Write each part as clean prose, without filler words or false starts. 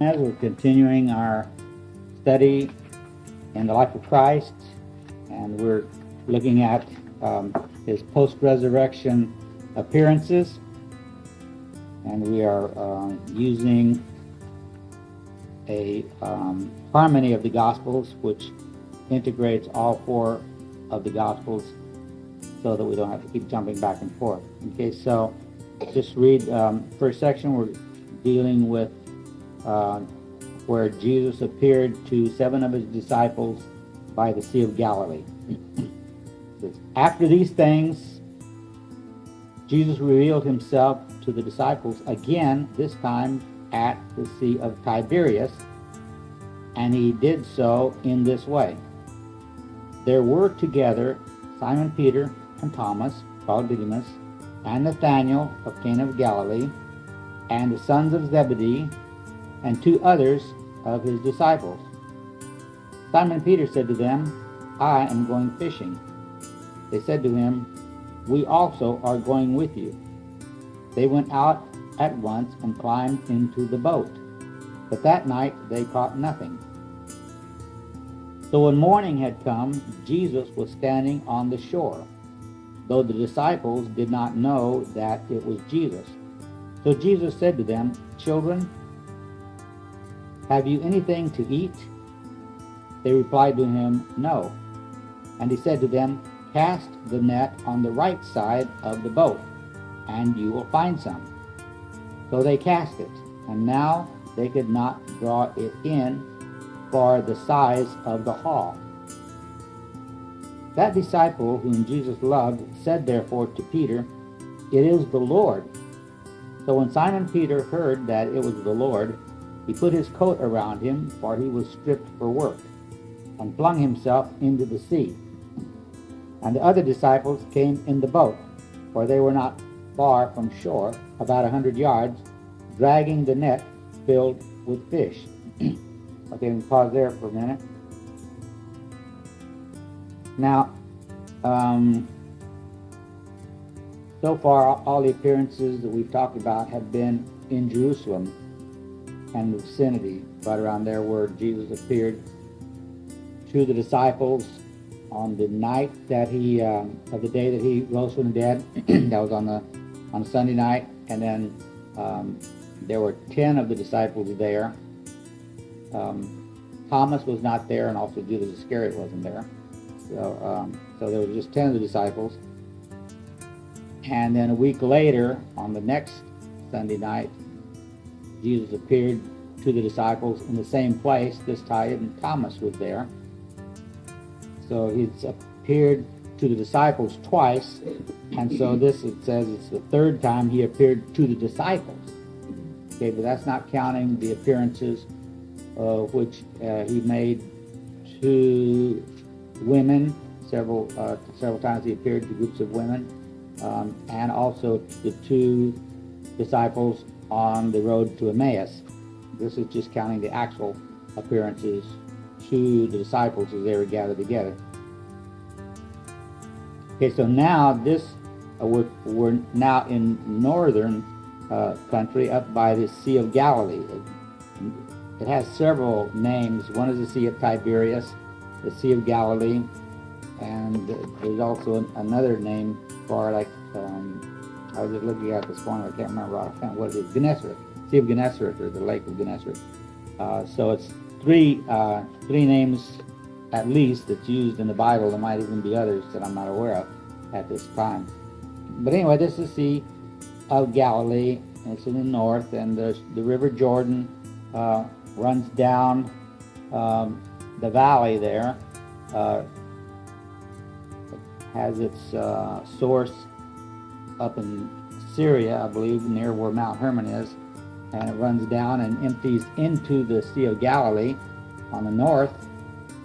As we're continuing our study in the life of Christ, and we're looking at his post-resurrection appearances, and we are using a harmony of the Gospels, which integrates all four of the Gospels so that we don't have to keep jumping back and forth. Okay, so just read first section. We're dealing with where Jesus appeared to 7 of his disciples by the Sea of Galilee. After these things, Jesus revealed himself to the disciples again, this time at the Sea of Tiberias, and he did so in this way. There were together Simon Peter and Thomas, called Didymus, and Nathanael of Cana of Galilee, and the sons of Zebedee, and 2 others of his disciples. Simon Peter said to them, I am going fishing. They said to him, we also are going with you. They went out at once and climbed into the boat, but that night they caught nothing. So when morning had come, Jesus was standing on the shore, though the disciples did not know that it was Jesus. So Jesus said to them, children, have you anything to eat? They replied to him, no. And he said to them, cast the net on the right side of the boat, and you will find some. So they cast it, and now they could not draw it in for the size of the haul. That disciple whom Jesus loved said therefore to Peter, it is the Lord. So when Simon Peter heard that it was the Lord, he put his coat around him, for he was stripped for work, and flung himself into the sea. And the other disciples came in the boat, for they were not far from shore, about 100 yards, dragging the net filled with fish. Okay, we pause there for a minute. Now, so far, all the appearances that we've talked about have been in Jerusalem and the vicinity, right around there where Jesus appeared to the disciples on the night that he, of the day that he rose from the dead. That was on Sunday night, and then there were 10 of the disciples there. Thomas was not there, and also Judas Iscariot wasn't there. So there were just 10 of the disciples. And then a week later, on the next Sunday night, Jesus appeared to the disciples in the same place. This time Thomas was there. So he's appeared to the disciples twice, and so this, it says it's the third time he appeared to the disciples. Okay, but that's not counting the appearances which he made to women. Several times he appeared to groups of women, and also the 2 disciples on the road to Emmaus. This is just counting the actual appearances to the disciples as they were gathered together. Okay, so now this we're now in northern country, up by the Sea of Galilee. It has several names. One is the Sea of Tiberias, the Sea of Galilee, and there's also another name for, like, I was just looking at this morning, I can't remember offhand what it is, Gennesaret, Sea of Gennesaret, or the Lake of Gennesaret. So it's three names at least that's used in the Bible. There might even be others that I'm not aware of at this time. But anyway, this is the Sea of Galilee, and it's in the north, and the River Jordan runs down the valley there. Has its source up in Syria, I believe, near where Mount Hermon is, and it runs down and empties into the Sea of Galilee on the north,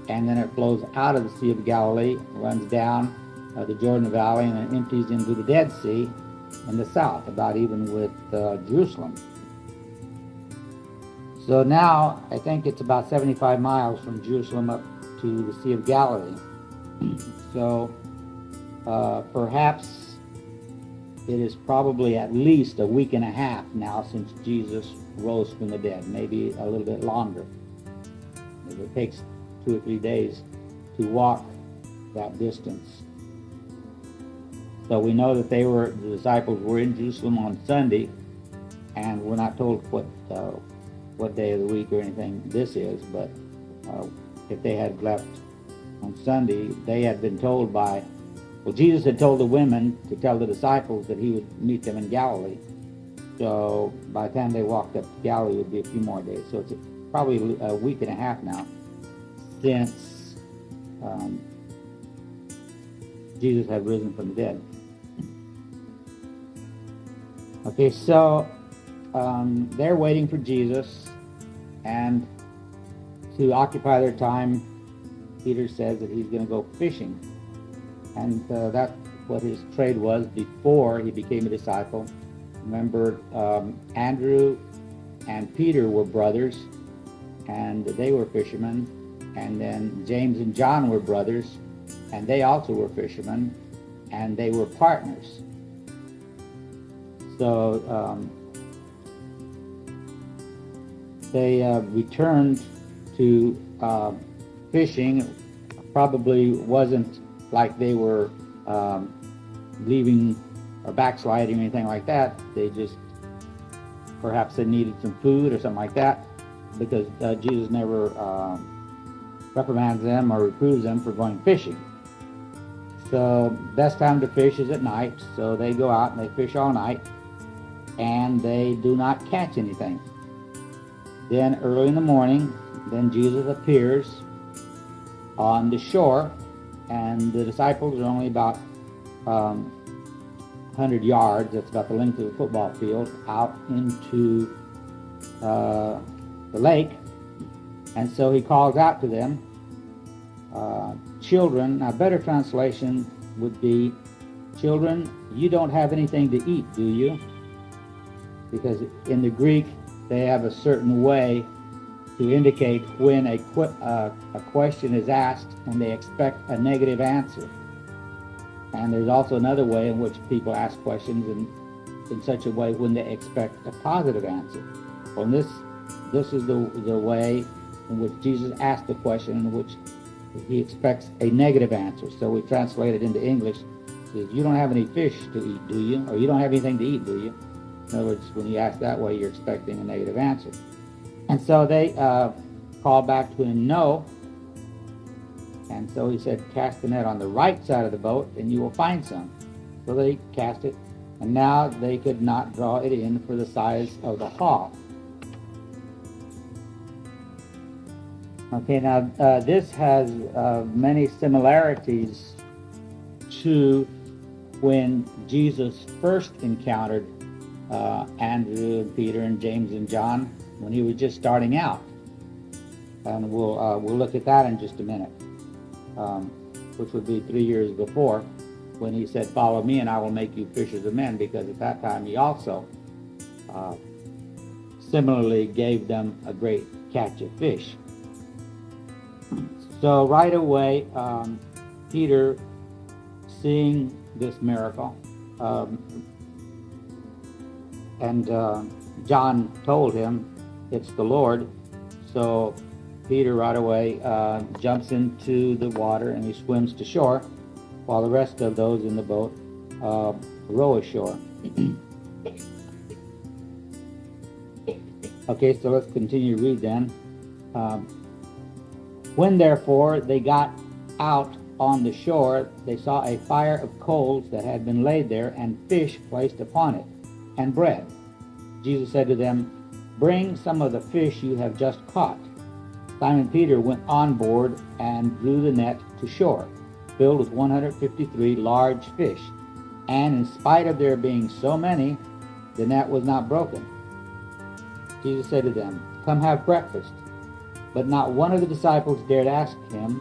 and then it flows out of the Sea of Galilee, runs down the Jordan Valley, and then empties into the Dead Sea in the south, about even with Jerusalem. So now I think it's about 75 miles from Jerusalem up to the Sea of Galilee. So perhaps it is probably at least a week and a half now since Jesus rose from the dead, maybe a little bit longer. It takes 2 or 3 days to walk that distance. So we know that the disciples were in Jerusalem on Sunday, and we're not told what day of the week or anything this is, but if they had left on Sunday, they had been told Jesus had told the women to tell the disciples that he would meet them in Galilee. So by the time they walked up to Galilee, it would be a few more days. So it's probably a week and a half now since Jesus had risen from the dead. Okay, so they're waiting for Jesus, and to occupy their time, Peter says that he's going to go fishing. And that's what his trade was before he became a disciple. Remember, Andrew and Peter were brothers, and they were fishermen. And then James and John were brothers, and they also were fishermen, and they were partners. So they returned to fishing. Probably wasn't like they were leaving or backsliding or anything like that. They just, perhaps they needed some food or something like that, because Jesus never reprimands them or reproves them for going fishing. So best time to fish is at night. So they go out and they fish all night, and they do not catch anything. Then early in the morning, then Jesus appears on the shore, and the disciples are only about 100 yards, that's about the length of the football field, out into the lake. And so he calls out to them, children, now better translation would be, children, you don't have anything to eat, do you? Because in the Greek, they have a certain way to indicate when a question is asked and they expect a negative answer. And there's also another way in which people ask questions in such a way when they expect a positive answer. Well, this is the way in which Jesus asked the question in which he expects a negative answer. So we translate it into English. It says, you don't have any fish to eat, do you? Or you don't have anything to eat, do you? In other words, when you ask that way, you're expecting a negative answer. And so they called back to him, no. And so he said, cast the net on the right side of the boat and you will find some. So they cast it, and now they could not draw it in for the size of the haul. Okay, now this has many similarities to when Jesus first encountered Andrew and Peter and James and John when he was just starting out. And we'll look at that in just a minute, which would be 3 years before, when he said, follow me and I will make you fishers of men, because at that time he also similarly gave them a great catch of fish. So right away, Peter, seeing this miracle, and John told him it's the Lord. So Peter right away jumps into the water and he swims to shore, while the rest of those in the boat row ashore. Okay, so let's continue to read then. When therefore they got out on the shore, they saw a fire of coals that had been laid there, and fish placed upon it, and bread. Jesus said to them, bring some of the fish you have just caught. Simon Peter went on board and drew the net to shore, filled with 153 large fish. And in spite of there being so many, the net was not broken. Jesus said to them, come have breakfast. But not one of the disciples dared ask him,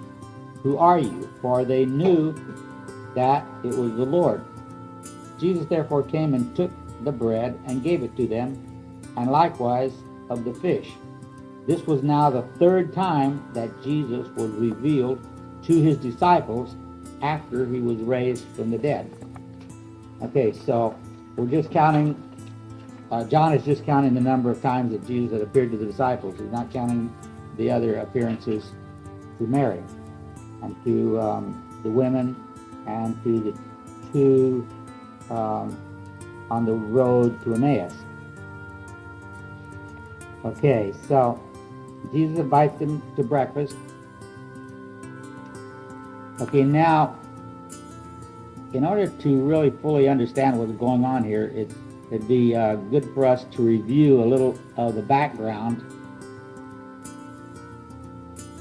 who are you? For they knew that it was the Lord. Jesus therefore came and took the bread and gave it to them, and likewise of the fish. This was now the third time that Jesus was revealed to his disciples after he was raised from the dead. Okay, so we're just counting, John is just counting the number of times that Jesus had appeared to the disciples. He's not counting the other appearances to Mary and to the women and to the two on the road to Emmaus. Okay, so Jesus invites them to breakfast. Okay, now, in order to really fully understand what's going on here, it'd be good for us to review a little of the background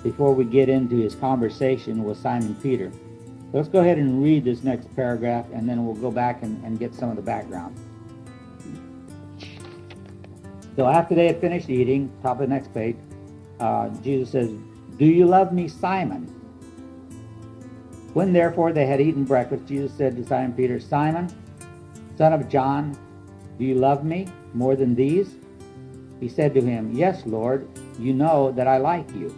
before we get into his conversation with Simon Peter. So let's go ahead and read this next paragraph, and then we'll go back and get some of the background. So after they had finished eating, top of the next page, Jesus says, "Do you love me, Simon?" When therefore they had eaten breakfast, Jesus said to Simon Peter, "Simon, son of John, do you love me more than these?" He said to him, "Yes, Lord, you know that I like you."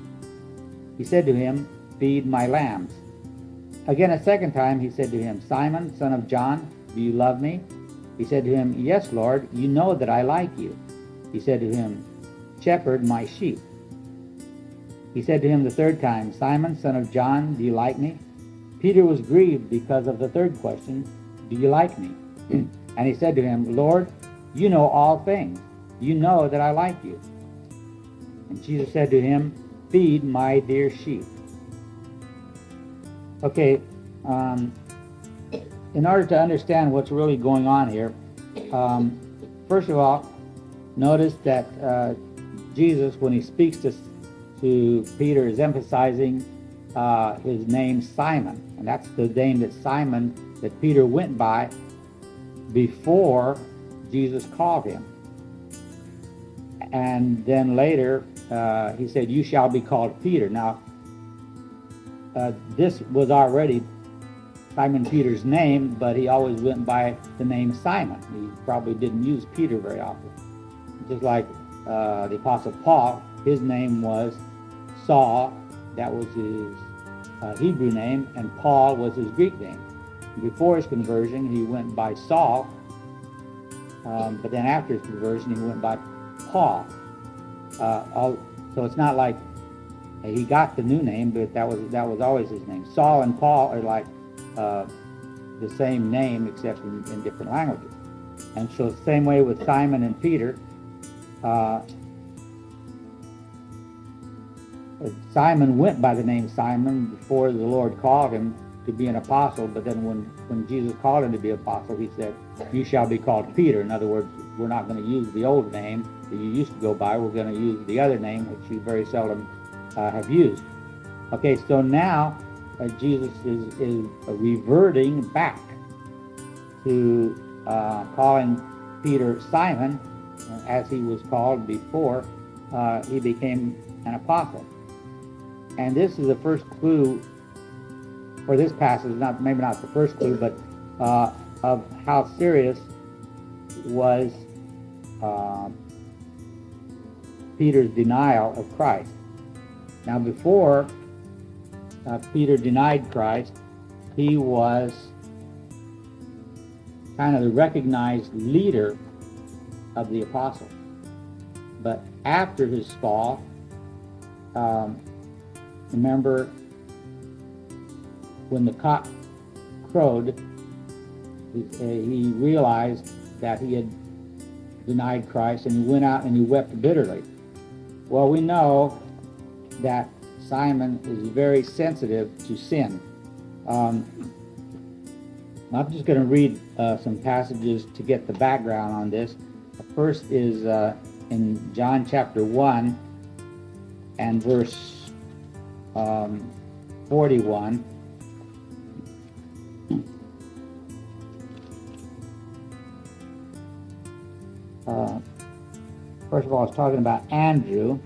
He said to him, "Feed my lambs." Again a second time he said to him, "Simon, son of John, do you love me?" He said to him, "Yes, Lord, you know that I like you." He said to him, "Shepherd my sheep." He said to him the third time, "Simon, son of John, do you like me?" Peter was grieved because of the third question, "Do you like me?" And he said to him, "Lord, you know all things. You know that I like you." And Jesus said to him, "Feed my dear sheep." Okay, in order to understand what's really going on here, first of all, notice that Jesus, when he speaks to Peter, is emphasizing his name Simon. And that's the name that Peter went by before Jesus called him. And then later, he said, "You shall be called Peter." Now, this was already Simon Peter's name, but he always went by the name Simon. He probably didn't use Peter very often. Just like the Apostle Paul, his name was Saul, that was his Hebrew name, and Paul was his Greek name. Before his conversion, he went by Saul, but then after his conversion, he went by Paul. So it's not like he got the new name, but that was always his name. Saul and Paul are like the same name, except in different languages. And so the same way with Simon and Peter. Simon went by the name Simon before the Lord called him to be an apostle, but then when Jesus called him to be an apostle, he said, "You shall be called Peter." In other words, we're not going to use the old name that you used to go by. We're going to use the other name, which you very seldom have used. Okay, so now Jesus is reverting back to calling Peter Simon, as he was called before he became an apostle. And this is the first clue for this passage, maybe not the first clue, but of how serious was Peter's denial of Christ. Now, before Peter denied Christ, he was kind of the recognized leader of the apostles. But after his fall, remember when the cock crowed, he realized that he had denied Christ, and he went out and he wept bitterly. Well, we know that Simon is very sensitive to sin. I'm just going to read some passages to get the background on this. The first is in John chapter 1 and verse 41. First of all, it's talking about Andrew,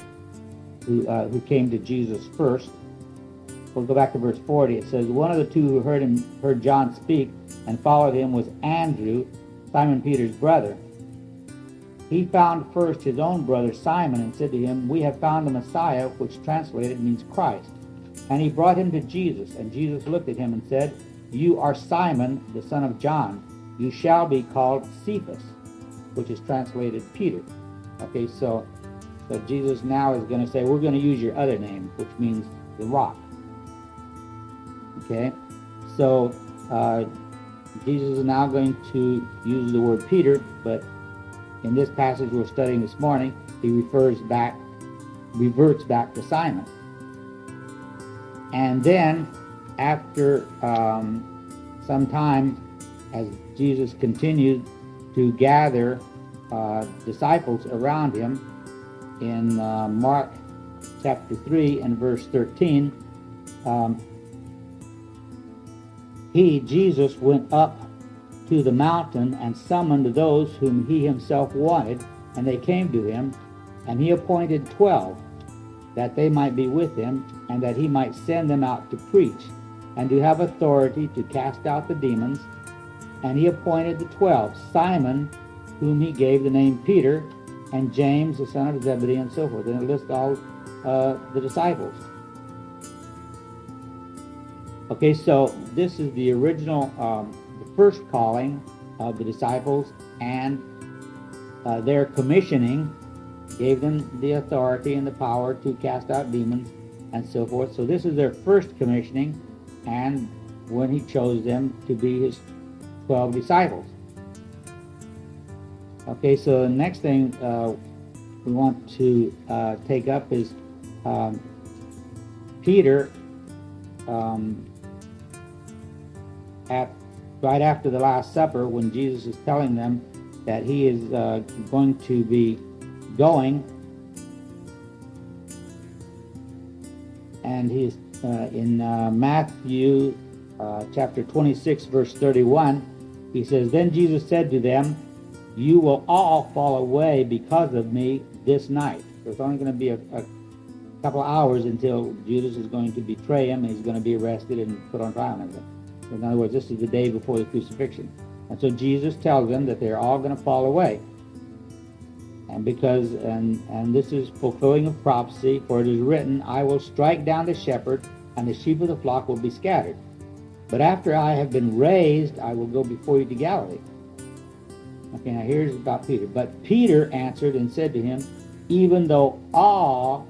who came to Jesus first. We'll go back to verse 40. It says, "One of the two who heard John speak and followed him was Andrew, Simon Peter's brother. He found first his own brother Simon and said to him, 'We have found the Messiah,' which translated means Christ. And he brought him to Jesus. And Jesus looked at him and said, 'You are Simon, the son of John. you shall be called Cephas, which is translated Peter. Okay, so Jesus now is going to say, we're going to use your other name, which means the rock. Okay, so Jesus is now going to use the word Peter, but in this passage we're studying this morning, he reverts back to Simon. And then after some time, as Jesus continued to gather disciples around him, in Mark chapter 3 and verse 13, Jesus went up to the mountain and summoned those whom he himself wanted, and they came to him, and he appointed 12, that they might be with him, and that he might send them out to preach, and to have authority to cast out the demons. And he appointed the 12, Simon, whom he gave the name Peter, and James, the son of Zebedee, and so forth. And it lists all the disciples. Okay, so this is the original, the first calling of the disciples, and their commissioning gave them the authority and the power to cast out demons and so forth. So this is their first commissioning, and when he chose them to be his 12 disciples. Okay, so the next thing we want to take up is Peter, right after the Last Supper, when Jesus is telling them that he is going to be going, and he's in Matthew chapter 26, verse 31, he says, Then Jesus said to them, You will all fall away because of me this night. So it's only going to be a couple of hours until Judas is going to betray him, and he's going to be arrested and put on trial and everything. In other words, this is the day before the crucifixion. And so Jesus tells them that they're all going to fall away. And because, and this is fulfilling of prophecy, for it is written, I will strike down the shepherd, and the sheep of the flock will be scattered. But after I have been raised, I will go before you to Galilee. Okay, now here's about Peter. But Peter answered and said to him, Even though all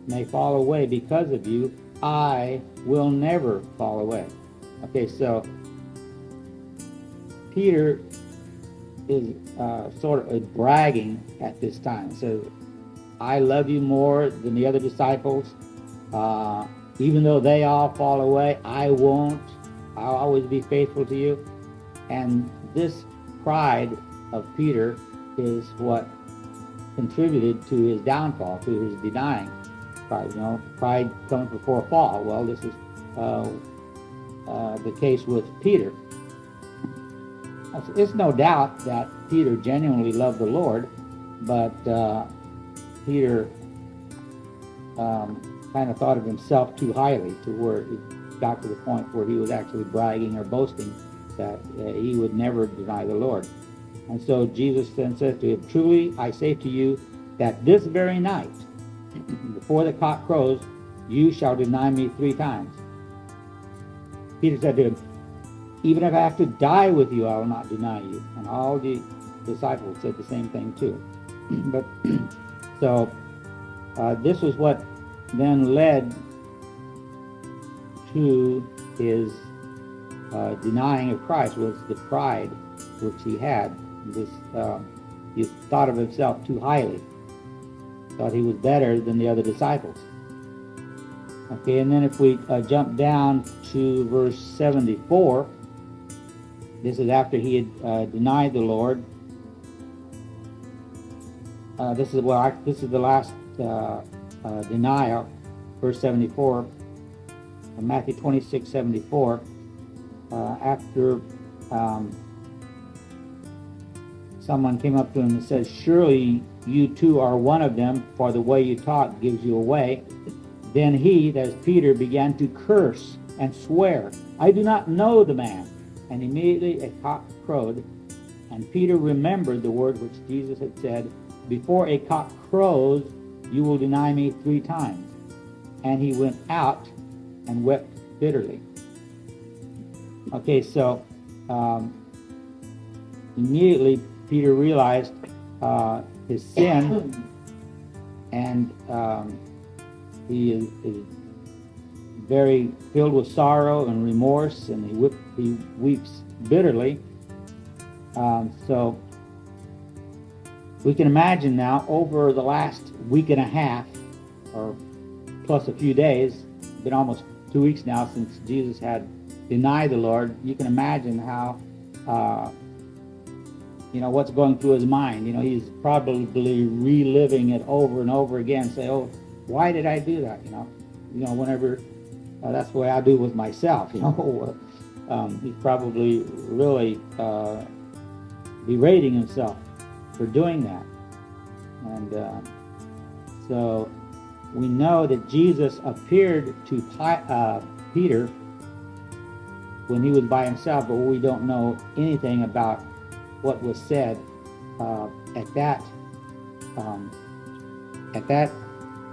may fall away because of you, I will never fall away. Okay, so Peter is sort of bragging at this time. He says, I love you more than the other disciples. Even though they all fall away, I won't. I'll always be faithful to you. And this pride of Peter is what contributed to his downfall, to his denying pride. You know, pride comes before a fall. Well, this is the case with Peter. It's no doubt that Peter genuinely loved the Lord, but Peter kind of thought of himself too highly, to where it got to the point where he was actually bragging or boasting that he would never deny the Lord. And so Jesus then says to him, Truly I say to you that this very night, before the cock crows, you shall deny me 3 times. Peter said to him, Even if I have to die with you, I will not deny you. And all the disciples said the same thing too. But so this was what then led to his denying of Christ, was the pride which he had. This he thought of himself too highly, thought he was better than the other disciples. Okay, and then if we jump down to verse 74, this is after he had denied the Lord. This is the last denial, verse 74, Matthew 26:74. After someone came up to him and said, Surely you too are one of them, for the way you talk gives you away. Then he, that is Peter, began to curse and swear, I do not know the man. And immediately a cock crowed, and Peter remembered the word which Jesus had said, Before a cock crows, you will deny me 3 times. And he went out and wept bitterly. Okay, so immediately Peter realized his sin, and he is very filled with sorrow and remorse, and he weeps bitterly. So we can imagine now, over the last week and a half, or plus a few days, been almost 2 weeks now since Jesus had denied the Lord. You can imagine how, what's going through his mind. He's probably reliving it over and over again, say, oh, why did I do that? Whenever, that's the way I do with myself, he's probably really berating himself for doing that. And so we know that Jesus appeared to Peter when he was by himself, but we don't know anything about what was said at that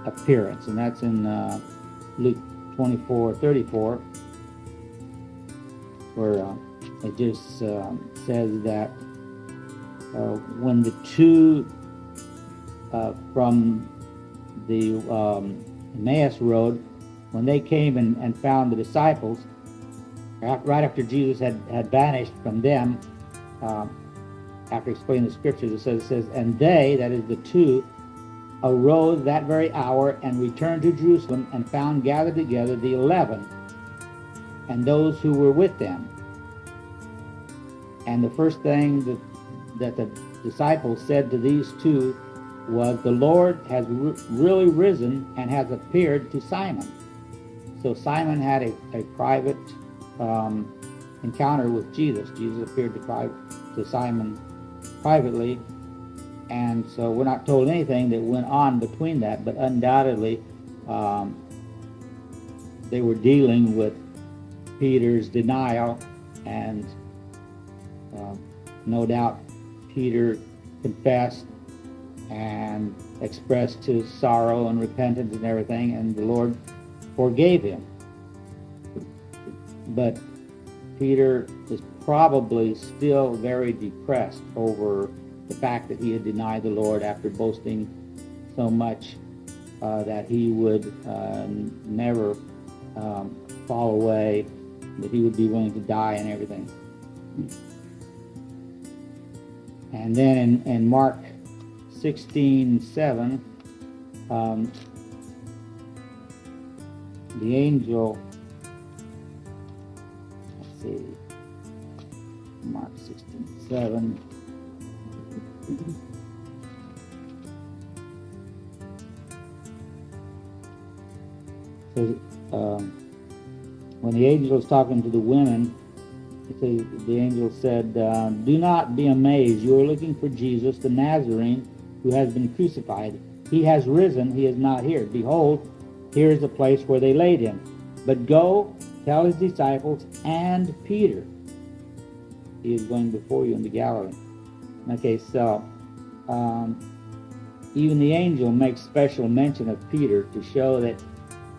appearance, and that's in Luke 24:34, where it just says that when the two from the Emmaus road, when they came and found the disciples, right after Jesus had vanished from them, after explaining the scriptures, it says, and they, that is the two, arose that very hour and returned to Jerusalem and found gathered together the 11 and those who were with them. And the first thing that the disciples said to these two was, the Lord has really risen and has appeared to Simon. So Simon had a private encounter with Jesus. Jesus appeared to Simon privately, and so we're not told anything that went on between that, but undoubtedly they were dealing with Peter's denial, and no doubt Peter confessed and expressed his sorrow and repentance and everything, and the Lord forgave him. But Peter is probably still very depressed over the fact that he had denied the Lord after boasting so much that he would never fall away, that he would be willing to die and everything. And then in Mark 16:7, the angel, let's see, Mark 16:7. So, when the angel was talking to the women, the angel said, do not be amazed. You are looking for Jesus, the Nazarene, who has been crucified. He has risen. He is not here. Behold, here is the place where they laid him. But go, tell his disciples and Peter, he is going before you into Galilee. Okay, so even the angel makes special mention of Peter to show that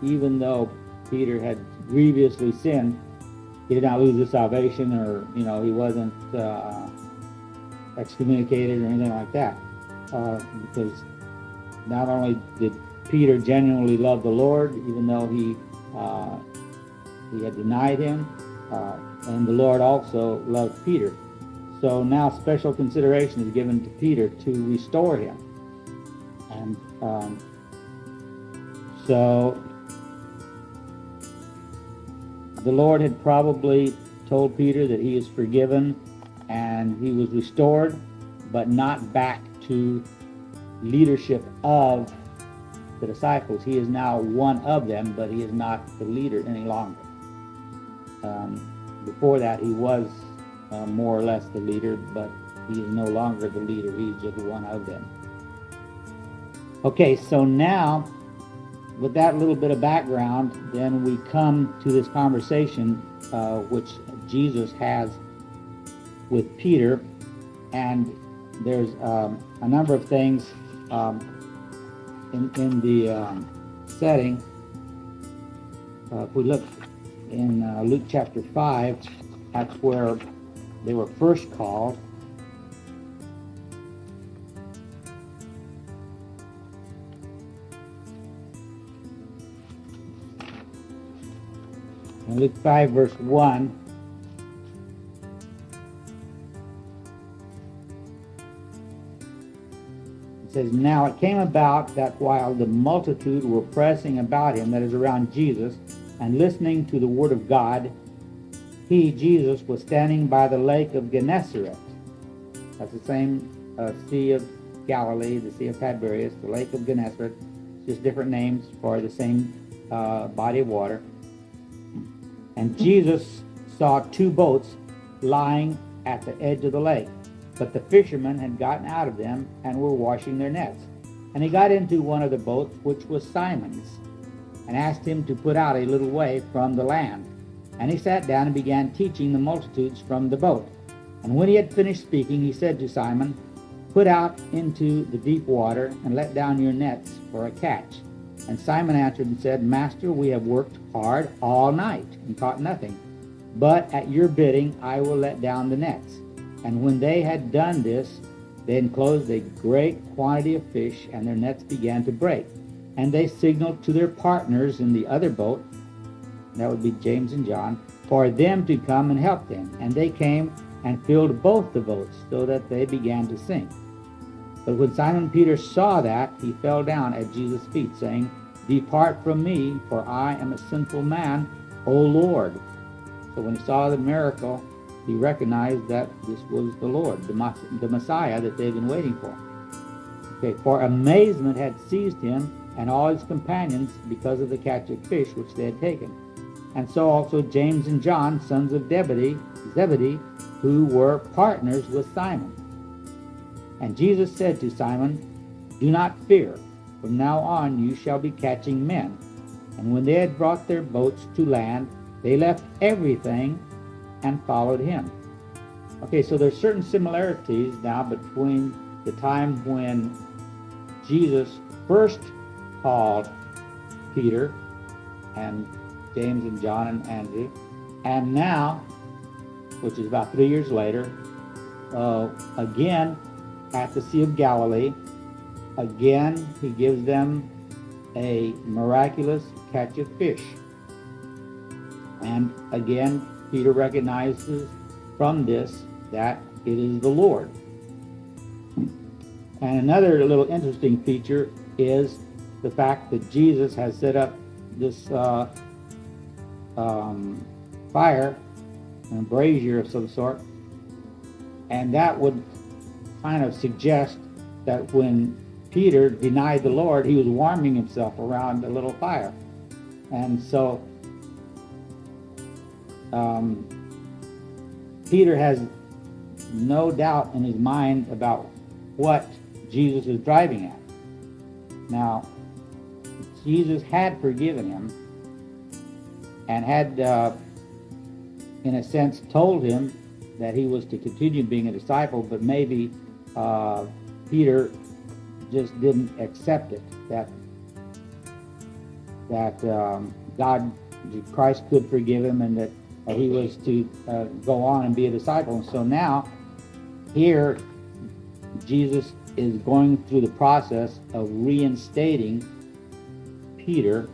even though Peter had grievously sinned, he did not lose his salvation, or he wasn't excommunicated or anything like that, because not only did Peter genuinely love the Lord, even though he had denied him, and the Lord also loved Peter. So now special consideration is given to Peter to restore him. And so the Lord had probably told Peter that he is forgiven and he was restored, but not back to leadership of the disciples. He is now one of them, but he is not the leader any longer. Before that, he was more or less the leader, but he is no longer the leader. He's just one of them. Okay, so now, with that little bit of background, then we come to this conversation which Jesus has with Peter, and there's a number of things in the setting. If we look in Luke chapter 5, that's where they were first called, In Luke 5, verse 1, it says, "Now it came about that while the multitude were pressing about him," that is around Jesus, "and listening to the word of God, he, Jesus, was standing by the lake of Gennesaret." That's the same Sea of Galilee, the Sea of Tiberias, the lake of Gennesaret, just different names for the same body of water. "And Jesus saw two boats lying at the edge of the lake, but the fishermen had gotten out of them and were washing their nets. And he got into one of the boats, which was Simon's, and asked him to put out a little way from the land. And he sat down and began teaching the multitudes from the boat. And when he had finished speaking, he said to Simon, 'Put out into the deep water and let down your nets for a catch.' And Simon answered and said, 'Master, we have worked hard all night and caught nothing. But at your bidding I will let down the nets.' And when they had done this, they enclosed a great quantity of fish, and their nets began to break. And they signaled to their partners in the other boat," that would be James and John, "for them to come and help them. And they came and filled both the boats, so that they began to sink. But when Simon Peter saw that, he fell down at Jesus' feet, saying, 'Depart from me, for I am a sinful man, O Lord.'" So when he saw the miracle, he recognized that this was the Lord, the Messiah that they've been waiting for. Okay, "For amazement had seized him and all his companions because of the catch of fish which they had taken. And so also James and John, sons of Zebedee, who were partners with Simon. And Jesus said to Simon, 'Do not fear. From now on you shall be catching men.' And when they had brought their boats to land, they left everything and followed him." Okay, so there's certain similarities now between the time when Jesus first called Peter and James and John and Andrew, and now, which is about 3 years later, again at the Sea of Galilee, again he gives them a miraculous catch of fish. And again, Peter recognizes from this that it is the Lord. And another little interesting feature is the fact that Jesus has set up this fire, a brazier of some sort, and that would kind of suggest that when Peter denied the Lord, he was warming himself around a little fire. And so Peter has no doubt in his mind about what Jesus is driving at. Now, Jesus had forgiven him and had, in a sense, told him that he was to continue being a disciple, but maybe Peter just didn't accept it, that Christ could forgive him and that he was to go on and be a disciple. And so now, here, Jesus is going through the process of reinstating Peter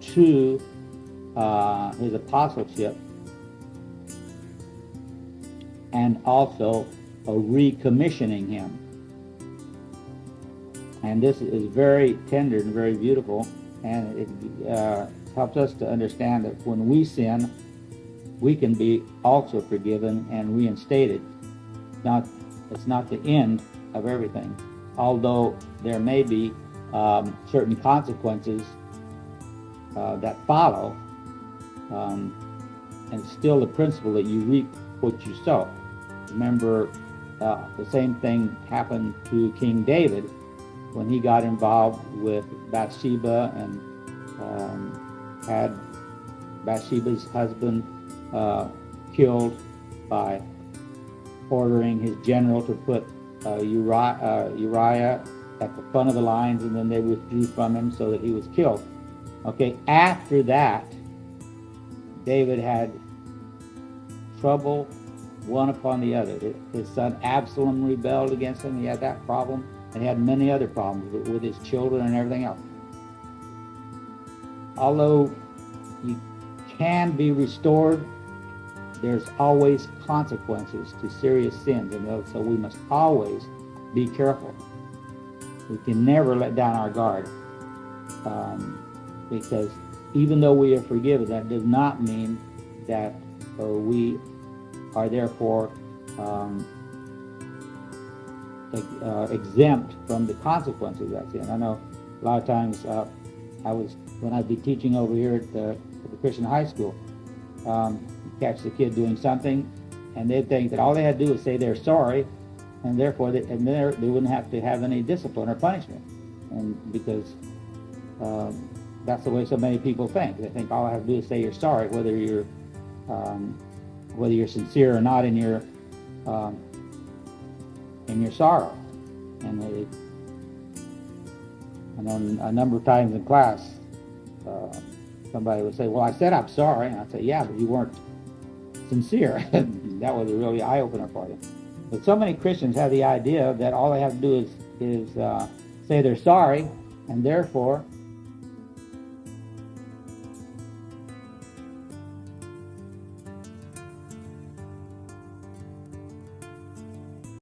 to his apostleship, and also recommissioning him. And this is very tender and very beautiful, and it helps us to understand that when we sin, we can be also forgiven and reinstated. It's not the end of everything, although there may be certain consequences that follow, and still the principle that you reap what you sow. Remember, the same thing happened to King David when he got involved with Bathsheba and had Bathsheba's husband killed by ordering his general to put Uriah at the front of the lines, and then they withdrew from him so that he was killed. Okay, after that, David had trouble one upon the other. His son Absalom rebelled against him. He had that problem, and he had many other problems with his children and everything else. Although you can be restored, there's always consequences to serious sins, and so we must always be careful. We can never let down our guard, because even though we are forgiven, that does not mean that we are therefore exempt from the consequences of that sin. I know a lot of times when I'd be teaching over here at the Christian high school, catch the kid doing something, and they'd think that all they had to do was say they're sorry, and therefore they wouldn't have to have any discipline or punishment, and because that's the way so many people think. They think all I have to do is say you're sorry, whether you're sincere or not in your sorrow. And I know a number of times in class, somebody would say, "Well, I said I'm sorry," and I'd say, "Yeah, but you weren't sincere." That was a really eye-opener for them. But so many Christians have the idea that all they have to do is say they're sorry, and therefore